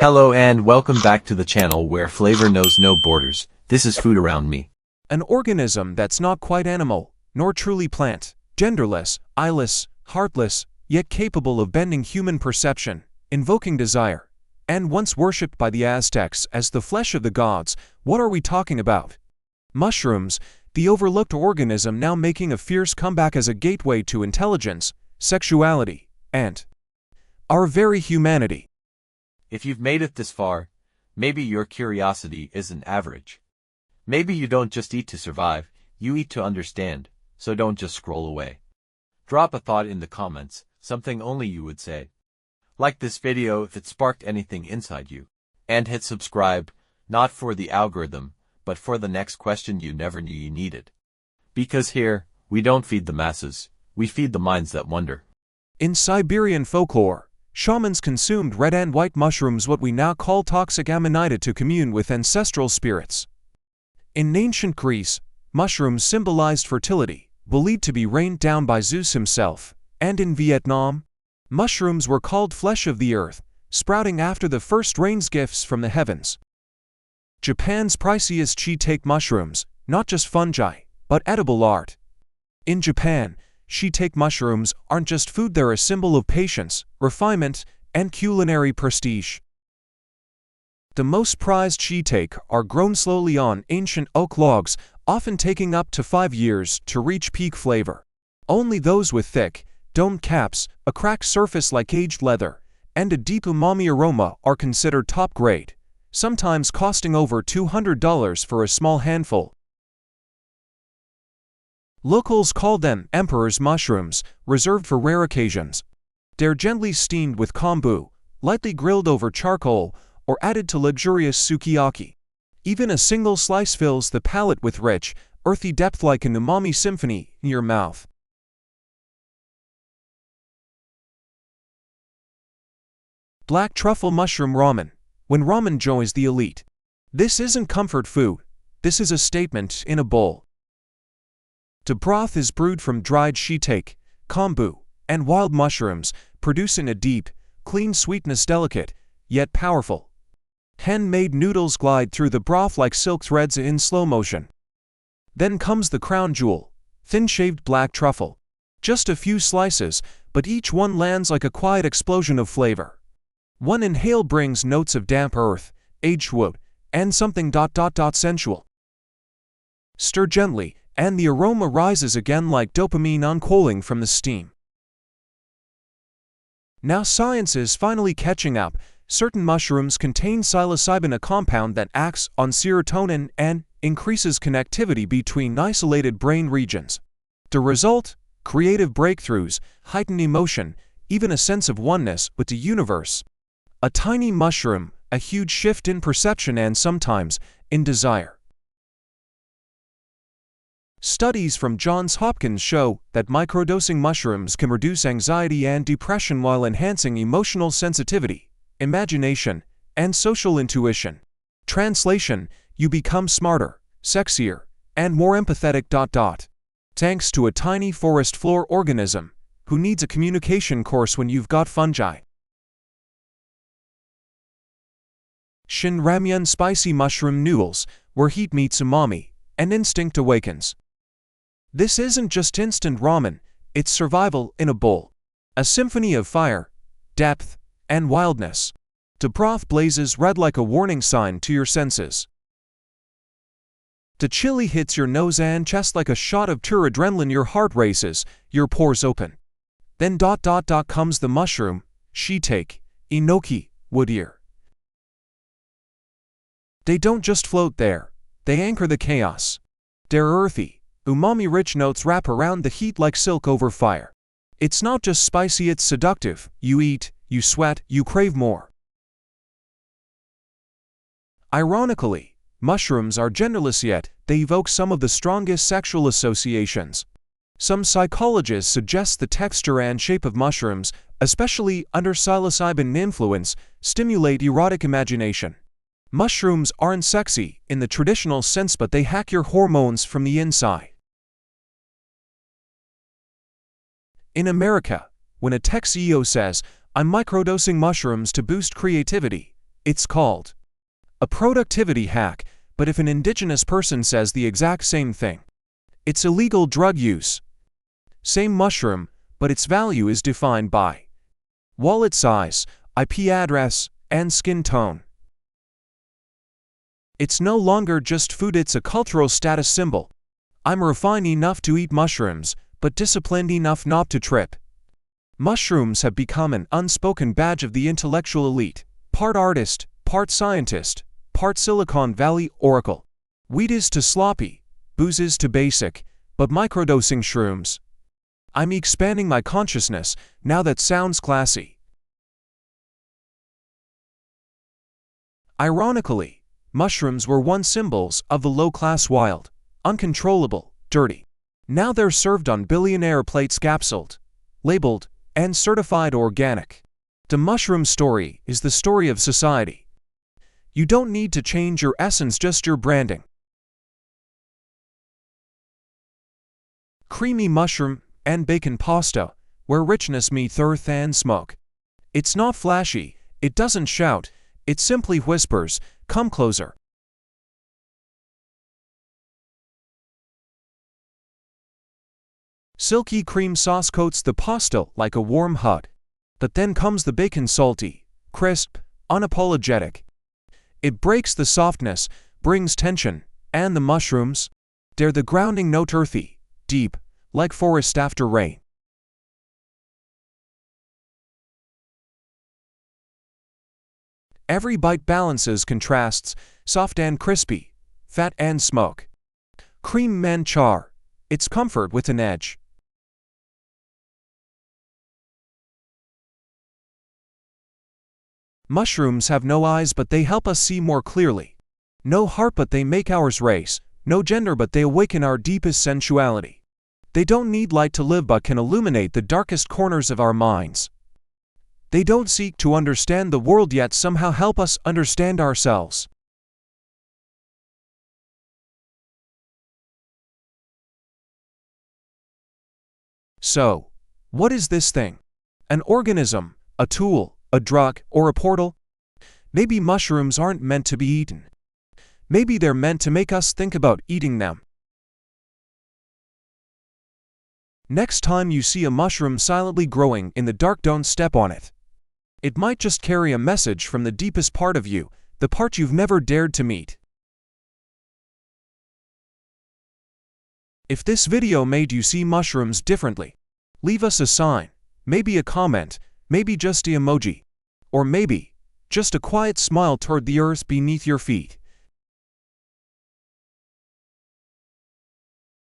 Hello and welcome back to the channel where flavor knows no borders. This is Food Around Me. An organism that's not quite animal, nor truly plant, genderless, eyeless, heartless, yet capable of bending human perception, invoking desire, and once worshipped by the Aztecs as the flesh of the gods. What are we talking about? Mushrooms, the overlooked organism now making a fierce comeback as a gateway to intelligence, sexuality, and our very humanity. If you've made it this far, maybe your curiosity isn't average. Maybe you don't just eat to survive, you eat to understand, so don't just scroll away. Drop a thought in the comments, something only you would say. Like this video if it sparked anything inside you. And hit subscribe, not for the algorithm, but for the next question you never knew you needed. Because here, we don't feed the masses, we feed the minds that wonder. In Siberian folklore, shamans consumed red and white mushrooms, what we now call toxic amanita, to commune with ancestral spirits. In ancient Greece, mushrooms symbolized fertility, believed to be rained down by Zeus himself, and in Vietnam, mushrooms were called flesh of the earth, sprouting after the first rains, gifts from the heavens. Japan's priciest shiitake mushrooms, not just fungi, but edible art. In Japan, shiitake mushrooms aren't just food, they're a symbol of patience, refinement, and culinary prestige. The most prized shiitake are grown slowly on ancient oak logs, often taking up to 5 years to reach peak flavor. Only those with thick, domed caps, a cracked surface like aged leather, and a deep umami aroma are considered top grade, sometimes costing over $200 for a small handful. Locals call them emperor's mushrooms, reserved for rare occasions. They're gently steamed with kombu, lightly grilled over charcoal, or added to luxurious sukiyaki. Even a single slice fills the palate with rich, earthy depth like an umami symphony in your mouth. Black truffle mushroom ramen. When ramen joins the elite. This isn't comfort food. This is a statement in a bowl. The broth is brewed from dried shiitake, kombu, and wild mushrooms, producing a deep, clean sweetness, delicate, yet powerful. Handmade noodles glide through the broth like silk threads in slow motion. Then comes the crown jewel, thin-shaved black truffle. Just a few slices, but each one lands like a quiet explosion of flavor. One inhale brings notes of damp earth, aged wood, and something sensual. Stir gently, and the aroma rises again like dopamine uncoiling from the steam. Now science is finally catching up. Certain mushrooms contain psilocybin, a compound that acts on serotonin and increases connectivity between isolated brain regions. The result? Creative breakthroughs, heightened emotion, even a sense of oneness with the universe. A tiny mushroom, a huge shift in perception and sometimes in desire. Studies from Johns Hopkins show that microdosing mushrooms can reduce anxiety and depression while enhancing emotional sensitivity, imagination, and social intuition. Translation: you become smarter, sexier, and more empathetic. Thanks to a tiny forest floor organism who needs a communication course when you've got fungi. Shin ramyun, spicy mushroom noodles, where heat meets umami, and instinct awakens. This isn't just instant ramen, it's survival in a bowl. A symphony of fire, depth, and wildness. The broth blazes red like a warning sign to your senses. The chili hits your nose and chest like a shot of pure adrenaline. Your heart races, your pores open. Then comes the mushroom, shiitake, enoki, wood ear. They don't just float there, they anchor the chaos. They're earthy, umami-rich notes wrap around the heat like silk over fire. It's not just spicy, it's seductive. You eat, you sweat, you crave more. Ironically, mushrooms are genderless, yet they evoke some of the strongest sexual associations. Some psychologists suggest the texture and shape of mushrooms, especially under psilocybin influence, stimulate erotic imagination. Mushrooms aren't sexy in the traditional sense, but they hack your hormones from the inside. In America, when a tech CEO says, "I'm microdosing mushrooms to boost creativity," It's called a productivity hack, but if an indigenous person says the exact same thing, it's illegal drug use. Same mushroom, but its value is defined by wallet size, IP address, and skin tone. It's no longer just food, it's a cultural status symbol. I'm refined enough to eat mushrooms, but disciplined enough not to trip. Mushrooms have become an unspoken badge of the intellectual elite. Part artist, part scientist, part Silicon Valley oracle. Weed is too sloppy, booze is too basic, but microdosing shrooms. I'm expanding my consciousness, now that sounds classy. Ironically, mushrooms were once symbols of the low-class wild, uncontrollable, dirty. Now they're served on billionaire plates, capsuled, labeled, and certified organic. The mushroom story is the story of society. You don't need to change your essence, just your branding. Creamy mushroom and bacon pasta, where richness meets earth and smoke. It's not flashy, it doesn't shout, it simply whispers, "Come closer." Silky cream sauce coats the pasta like a warm hug. But then comes the bacon, salty, crisp, unapologetic. It breaks the softness, brings tension, and the mushrooms, they're the grounding note, earthy, deep, like forest after rain. Every bite balances contrasts, soft and crispy, fat and smoke. Cream and char, it's comfort with an edge. Mushrooms have no eyes, but they help us see more clearly. No heart, but they make ours race. No gender, but they awaken our deepest sensuality. They don't need light to live, but can illuminate the darkest corners of our minds. They don't seek to understand the world, yet somehow help us understand ourselves. So, what is this thing? An organism, a tool, a drug, or a portal? Maybe mushrooms aren't meant to be eaten. Maybe they're meant to make us think about eating them. Next time you see a mushroom silently growing in the dark, don't step on it. It might just carry a message from the deepest part of you, the part you've never dared to meet. If this video made you see mushrooms differently, leave us a sign, maybe a comment, maybe just an emoji, or maybe just a quiet smile toward the earth beneath your feet.